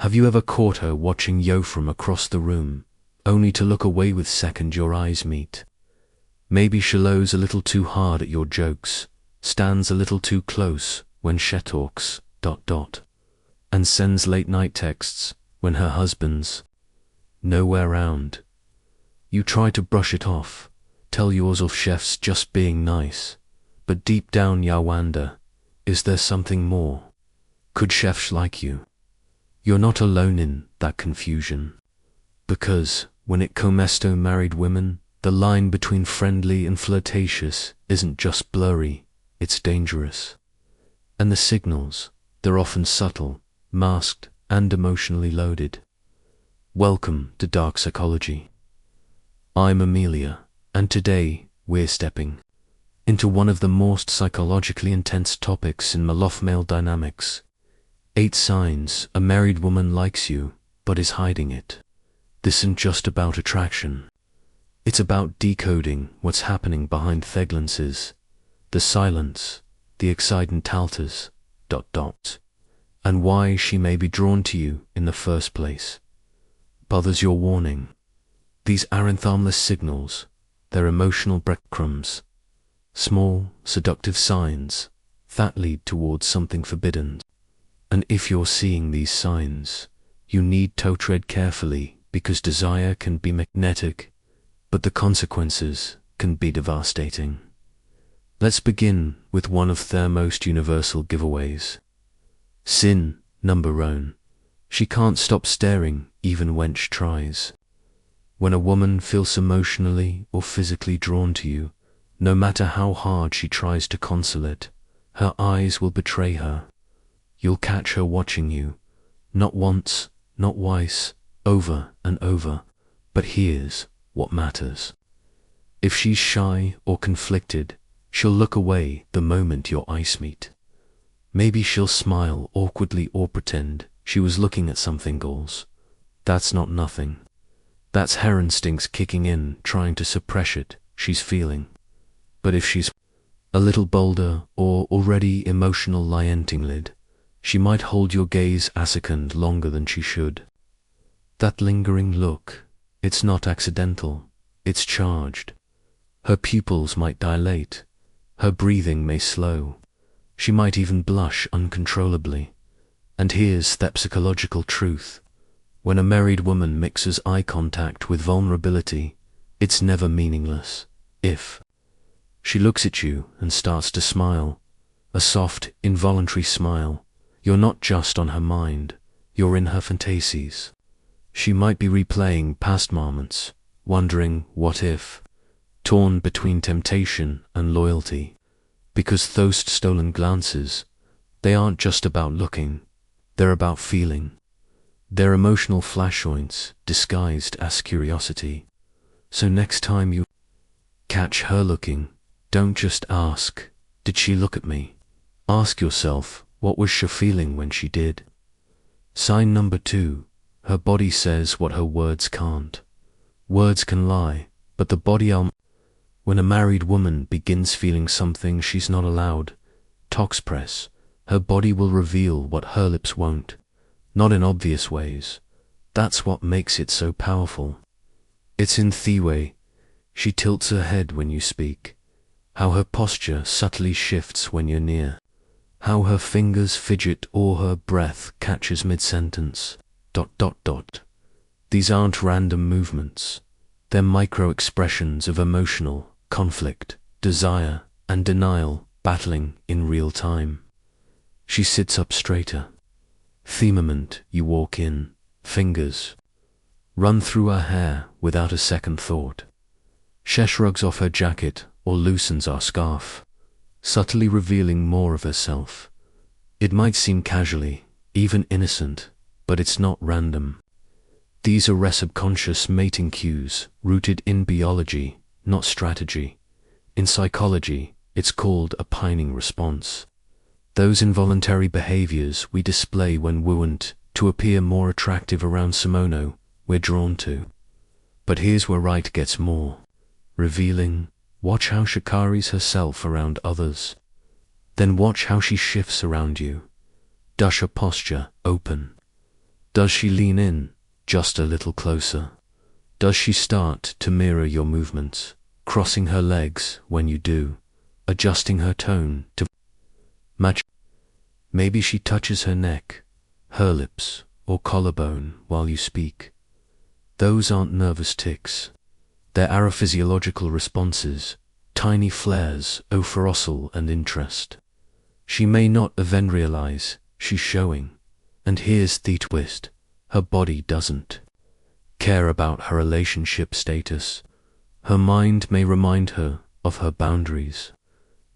Have you ever caught her watching you from across the room, only to look away with second your eyes meet? Maybe she lows a little too hard at your jokes, stands a little too close when she talks, and sends late-night texts when her husband's nowhere round. You try to brush it off, tell yourself chef's just being nice, but deep down ya wonder, is there something more? Could chefs like you? You're not alone in that confusion. Because, when it comes to married women, the line between friendly and flirtatious isn't just blurry, it's dangerous. And the signals, they're often subtle, masked, and emotionally loaded. Welcome to Dark Psychology. I'm Amelia, and today we're stepping into one of the most psychologically intense topics in love-male dynamics. 8 signs a married woman likes you, but is hiding it. This isn't just about attraction. It's about decoding what's happening behind the glances, the silence, the exciting talters, and why she may be drawn to you in the first place. But there's your warning. These aren't harmless signals, they're emotional breadcrumbs. Small, seductive signs that lead towards something forbidden. And if you're seeing these signs, you need to tread carefully because desire can be magnetic, but the consequences can be devastating. Let's begin with one of their most universal giveaways. Sin number 1. She can't stop staring even when she tries. When a woman feels emotionally or physically drawn to you, no matter how hard she tries to conceal it, her eyes will betray her. You'll catch her watching you, not once, not twice, over and over, but here's what matters. If she's shy or conflicted, she'll look away the moment your eyes meet. Maybe she'll smile awkwardly or pretend she was looking at something else. That's not nothing. That's her instincts kicking in, trying to suppress it she's feeling. But if she's a little bolder or already emotional lid, she might hold your gaze a second longer than she should. That lingering look, it's not accidental, it's charged. Her pupils might dilate, her breathing may slow, she might even blush uncontrollably. And here's the psychological truth. When a married woman mixes eye contact with vulnerability, it's never meaningless. If she looks at you and starts to smile, a soft, involuntary smile, you're not just on her mind, you're in her fantasies. She might be replaying past moments, wondering what if, torn between temptation and loyalty, because those stolen glances, they aren't just about looking, they're about feeling. They're emotional flashpoints disguised as curiosity. So next time you catch her looking, don't just ask, did she look at me? Ask yourself, what was she feeling when she did? Sign number 2, her body says what her words can't. Words can lie, but the body When a married woman begins feeling something she's not allowed to express, her body will reveal what her lips won't, not in obvious ways. That's what makes it so powerful. It's in the way she tilts her head when you speak, how her posture subtly shifts when you're near, how her fingers fidget or her breath catches mid-sentence, ... These aren't random movements. They're micro-expressions of emotional conflict, desire, and denial battling in real time. She sits up straighter. The moment you walk in, fingers run through her hair without a second thought. She shrugs off her jacket or loosens her scarf, subtly revealing more of herself. It might seem casually, even innocent, but it's not random. These are subconscious mating cues rooted in biology, not strategy. In psychology, it's called a pining response. Those involuntary behaviors we display when we want to appear more attractive around someone we're drawn to. But here's where right gets more revealing. Watch how she carries herself around others. Then watch how she shifts around you. Does her posture open? Does she lean in just a little closer? Does she start to mirror your movements, crossing her legs when you do, adjusting her tone to match? Maybe she touches her neck, her lips, or collarbone while you speak. Those aren't nervous tics. They're aerophysiological responses, tiny flares of arousal and interest. She may not even realize she's showing. And here's the twist. Her body doesn't care about her relationship status. Her mind may remind her of her boundaries,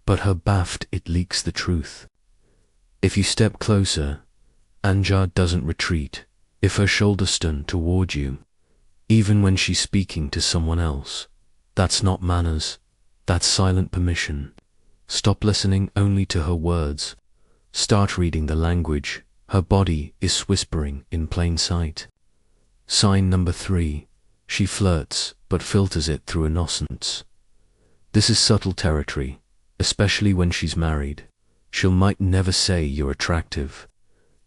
but her baft it leaks the truth. If you step closer, Anja doesn't retreat. If her shoulders turn toward you, even when she's speaking to someone else, that's not manners, that's silent permission. Stop listening only to her words. Start reading the language her body is whispering in plain sight. Sign number 3. She flirts, but filters it through innocence. This is subtle territory, especially when she's married. She'll might never say you're attractive.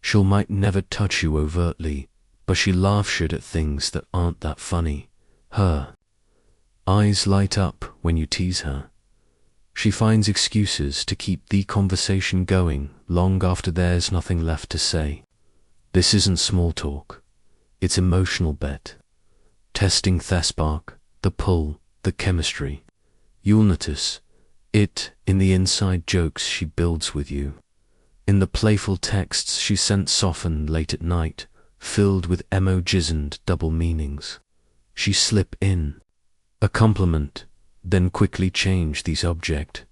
She'll might never touch you overtly, but she laughs at things that aren't that funny. Her eyes light up when you tease her. She finds excuses to keep the conversation going long after there's nothing left to say. This isn't small talk. It's emotional bet. Testing the spark, the pull, the chemistry. You'll notice it in the inside jokes she builds with you, in the playful texts she sent softened late at night, filled with emojis and double meanings. She slip in a compliment, then quickly change the subject,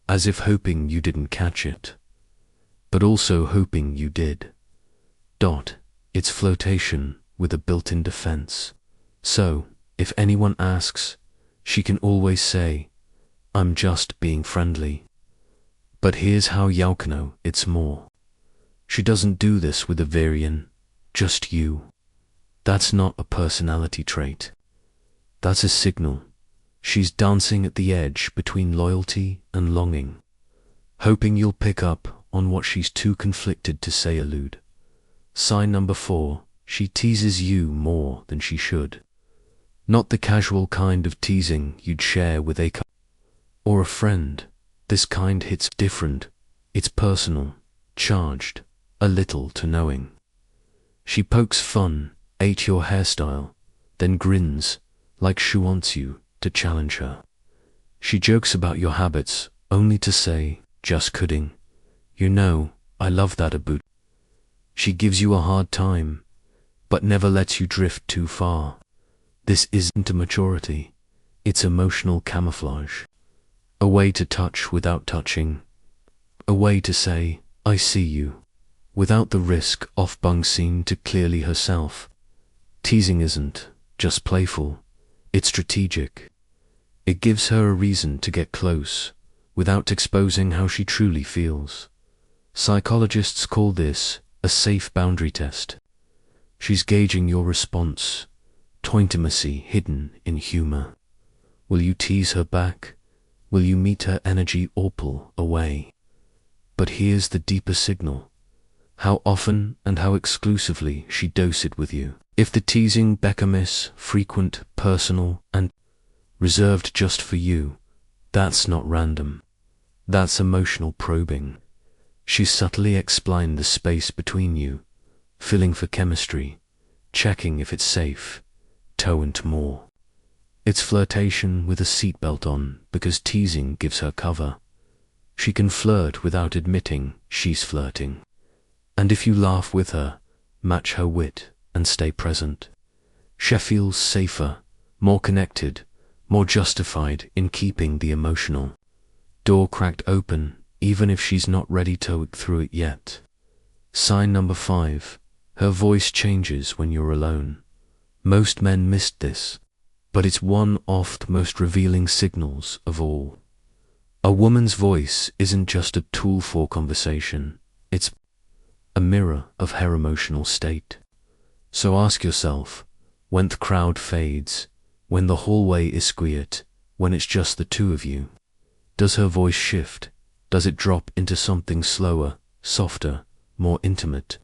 as if hoping you didn't catch it, but also hoping you did. It's flirtation with a built-in defense. So, if anyone asks, she can always say, "I'm just being friendly." But here's how Yaukno it's more. She doesn't do this with a variant, just you. That's not a personality trait. That's a signal. She's dancing at the edge between loyalty and longing, hoping you'll pick up on what she's too conflicted to say aloud. Sign number 4, she teases you more than she should. Not the casual kind of teasing you'd share with a or a friend. This kind hits different. It's personal, charged, a little to knowing. She pokes fun at your hairstyle, then grins like she wants you to challenge her. She jokes about your habits only to say, "Just kidding. You know, I love that about." She gives you a hard time, but never lets you drift too far. This isn't a maturity. It's emotional camouflage. A way to touch without touching. A way to say, "I see you," without the risk of being seen too clearly herself. Teasing isn't just playful. It's strategic. It gives her a reason to get close, without exposing how she truly feels. Psychologists call this a safe boundary test. She's gauging your response, to intimacy hidden in humor. Will you tease her back? Will you meet her energy or pull away? But here's the deeper signal. How often and how exclusively she doses it with you. If the teasing becomes frequent, personal, and reserved just for you, that's not random. That's emotional probing. She's subtly explained the space between you, filling for chemistry, checking if it's safe, and more. It's flirtation with a seatbelt on because teasing gives her cover. She can flirt without admitting she's flirting. And if you laugh with her, match her wit, and stay present, she feels safer, more connected, more justified in keeping the emotional door cracked open, even if she's not ready to look through it yet. Sign number 5. Her voice changes when you're alone. Most men missed this, but it's one of the most revealing signals of all. A woman's voice isn't just a tool for conversation, it's a mirror of her emotional state. So ask yourself, when the crowd fades, when the hallway is quiet, when it's just the two of you, does her voice shift? Does it drop into something slower, softer, more intimate?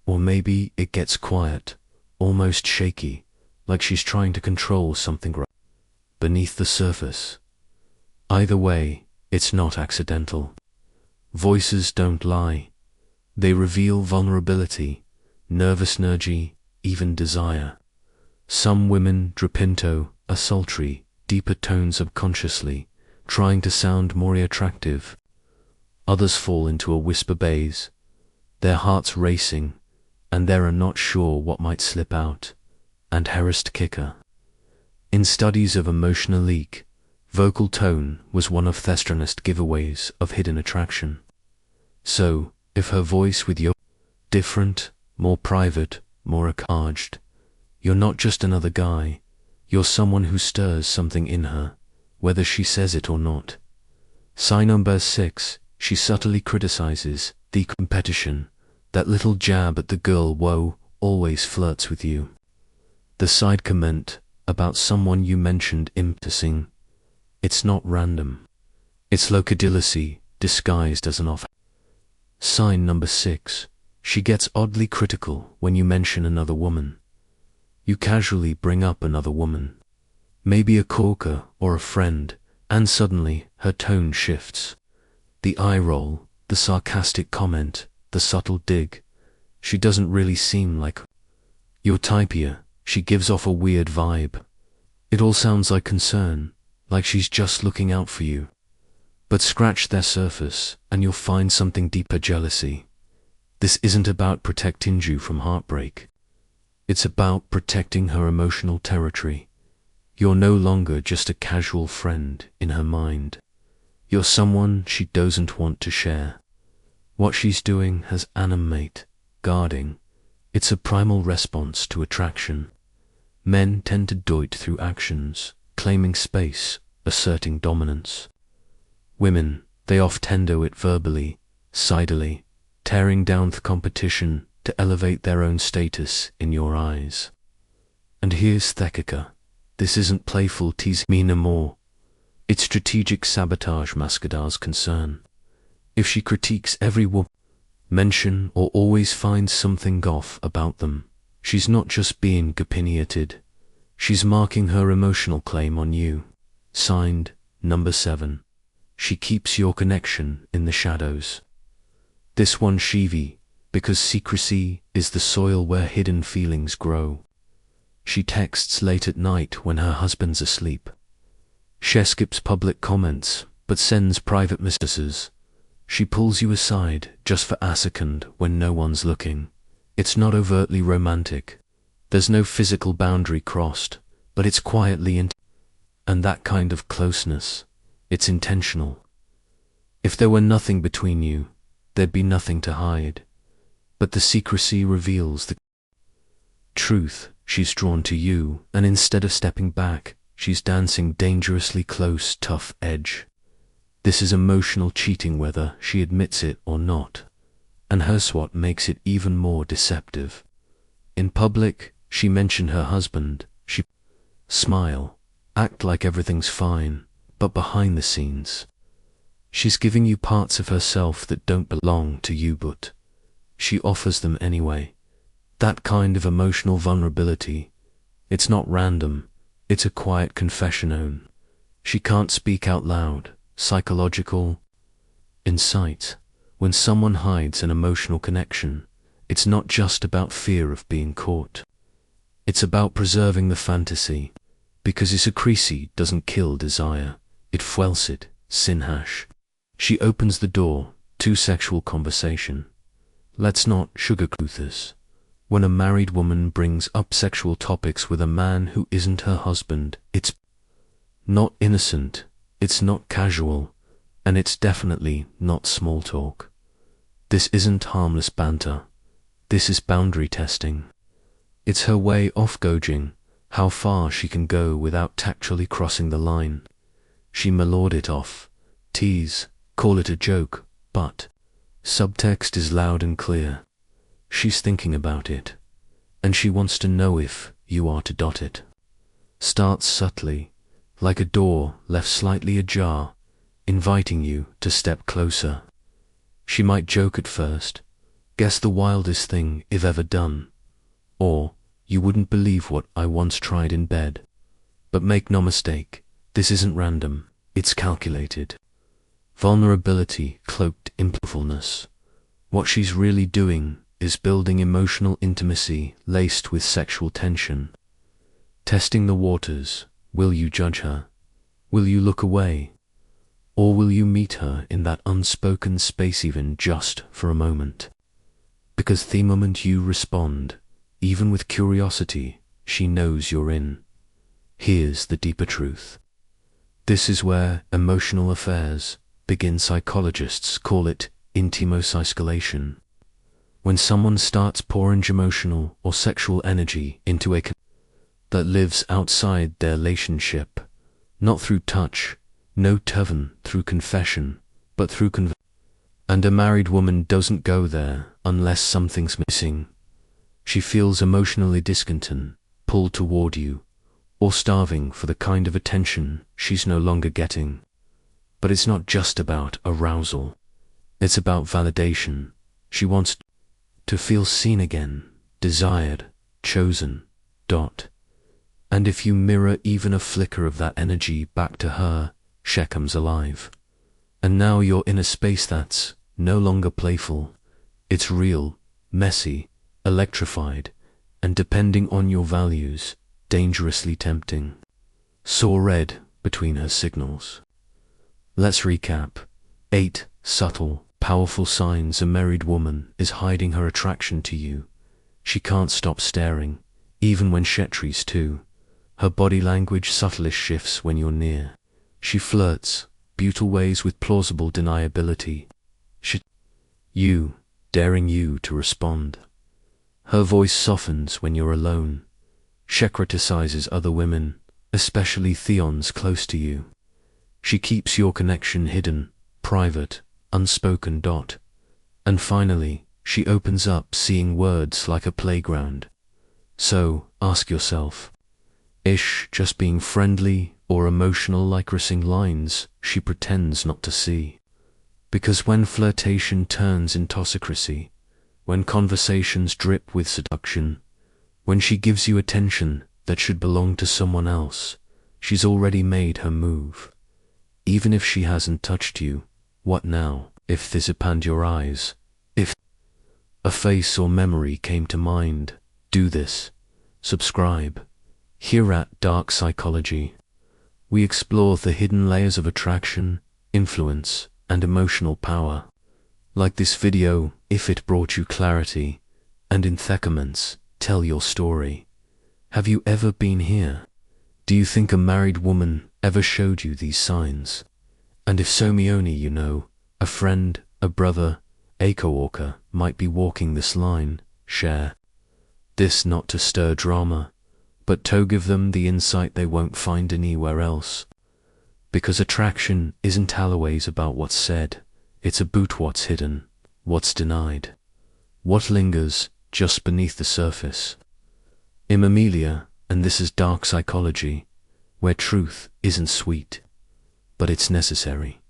Or maybe it gets quiet, almost shaky, like she's trying to control something beneath the surface. Either way, it's not accidental. Voices don't lie. They reveal vulnerability, nervous energy, even desire. Some women drip into a sultry, deeper tone subconsciously, trying to sound more attractive. Others fall into a whisper bass, their hearts racing, and they are not sure what might slip out. And harassed kicker. In studies of emotional leak, vocal tone was one of the strongest giveaways of hidden attraction. So, if her voice with your different, more private, more charged, you're not just another guy, you're someone who stirs something in her, whether she says it or not. Sign number 6, she subtly criticizes the competition, that little jab at the girl who always flirts with you. The side comment about someone you mentioned impressing. It's not random. It's locadilicy disguised as an off. Sign number 6. She gets oddly critical when you mention another woman. You casually bring up another woman, maybe a coworker or a friend, and suddenly her tone shifts. The eye roll, the sarcastic comment, the subtle dig. She doesn't really seem like your type here. She gives off a weird vibe. It all sounds like concern, like she's just looking out for you. But scratch their surface, and you'll find something deeper: jealousy. This isn't about protecting you from heartbreak. It's about protecting her emotional territory. You're no longer just a casual friend in her mind. You're someone she doesn't want to share. What she's doing has animate, guarding. It's a primal response to attraction. Men tend to do it through actions, claiming space, asserting dominance. Women, they often do it verbally, sidily, tearing down the competition to elevate their own status in your eyes. And here's Thekika. This isn't playful teasing me no more. It's strategic sabotage masquerades concern. If she critiques every woman, mention or always finds something off about them, she's not just being opinionated. She's marking her emotional claim on you. Signed, number 7. She keeps your connection in the shadows. This one Shivi, because secrecy is the soil where hidden feelings grow. She texts late at night when her husband's asleep. She skips public comments, but sends private messages. She pulls you aside just for a second when no one's looking. It's not overtly romantic. There's no physical boundary crossed, but it's quietly and that kind of closeness, it's intentional. If there were nothing between you, there'd be nothing to hide. But the secrecy reveals the truth. She's drawn to you, and instead of stepping back, she's dancing dangerously close, tough edge. This is emotional cheating whether she admits it or not, and here's what makes it even more deceptive. In public, she mentioned her husband, she smile, act like everything's fine, but behind the scenes, she's giving you parts of herself that don't belong to you, but she offers them anyway. That kind of emotional vulnerability, it's not random, it's a quiet confession. She can't speak out loud. Psychological insight. When someone hides an emotional connection, it's not just about fear of being caught. It's about preserving the fantasy, because secrecy doesn't kill desire, it fuels it. Sinhash. She opens the door to sexual conversation. Let's not sugarcoat this. When a married woman brings up sexual topics with a man who isn't her husband, it's not innocent. It's not casual, and it's definitely not small talk. This isn't harmless banter. This is boundary testing. It's her way of gauging how far she can go without tactfully crossing the line. She mellowed it off, tease, call it a joke, but subtext is loud and clear. She's thinking about it, and she wants to know if you are to dot it. Starts subtly, like a door left slightly ajar, inviting you to step closer. She might joke at first, Guess the wildest thing I've ever done. Or, you wouldn't believe what I once tried in bed. But make no mistake, this isn't random, it's calculated. Vulnerability cloaked in playfulness. What she's really doing is building emotional intimacy laced with sexual tension. Testing the waters. Will you judge her? Will you look away? Or will you meet her in that unspoken space even just for a moment? Because the moment you respond, even with curiosity, she knows you're in. Here's the deeper truth. This is where emotional affairs begin. Psychologists call it intimosescalation. When someone starts pouring emotional or sexual energy into a that lives outside their relationship, not through touch, no turn through confession, but through And a married woman doesn't go there unless something's missing. She feels emotionally discontent, pulled toward you, or starving for the kind of attention she's no longer getting. But it's not just about arousal. It's about validation. She wants to feel seen again, desired, chosen. And if you mirror even a flicker of that energy back to her, she comes alive. And now you're in a space that's no longer playful. It's real, messy, electrified, and depending on your values, dangerously tempting. Saw red between her signals. Let's recap. 8 subtle, powerful signs a married woman is hiding her attraction to you. She can't stop staring, even when she tries to. Her body language subtly shifts when you're near. She flirts, brutal ways with plausible deniability. You, daring you to respond. Her voice softens when you're alone. She criticizes other women, especially Theons close to you. She keeps your connection hidden, private, unspoken. And finally, she opens up seeing words like a playground. So, ask yourself, is just being friendly or emotional like crossing lines she pretends not to see? Because when flirtation turns into toxicity, when conversations drip with seduction, when she gives you attention that should belong to someone else, she's already made her move. Even if she hasn't touched you, what now? If this opened your eyes, if a face or memory came to mind, do this. Subscribe. Here at Dark Psychology, we explore the hidden layers of attraction, influence, and emotional power. Like this video if it brought you clarity, and in comments, tell your story. Have you ever been here? Do you think a married woman ever showed you these signs? And if so, only you know, a friend, a brother, a co-worker might be walking this line. Share this not to stir drama, but to give them the insight they won't find anywhere else. Because attraction isn't always about what's said, it's about what's hidden, what's denied, what lingers just beneath the surface. I'm Amelia, and this is Dark Psychology, where truth isn't sweet, but it's necessary.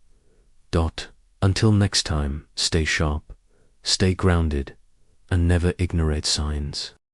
Until next time, stay sharp, stay grounded, and never ignore signs.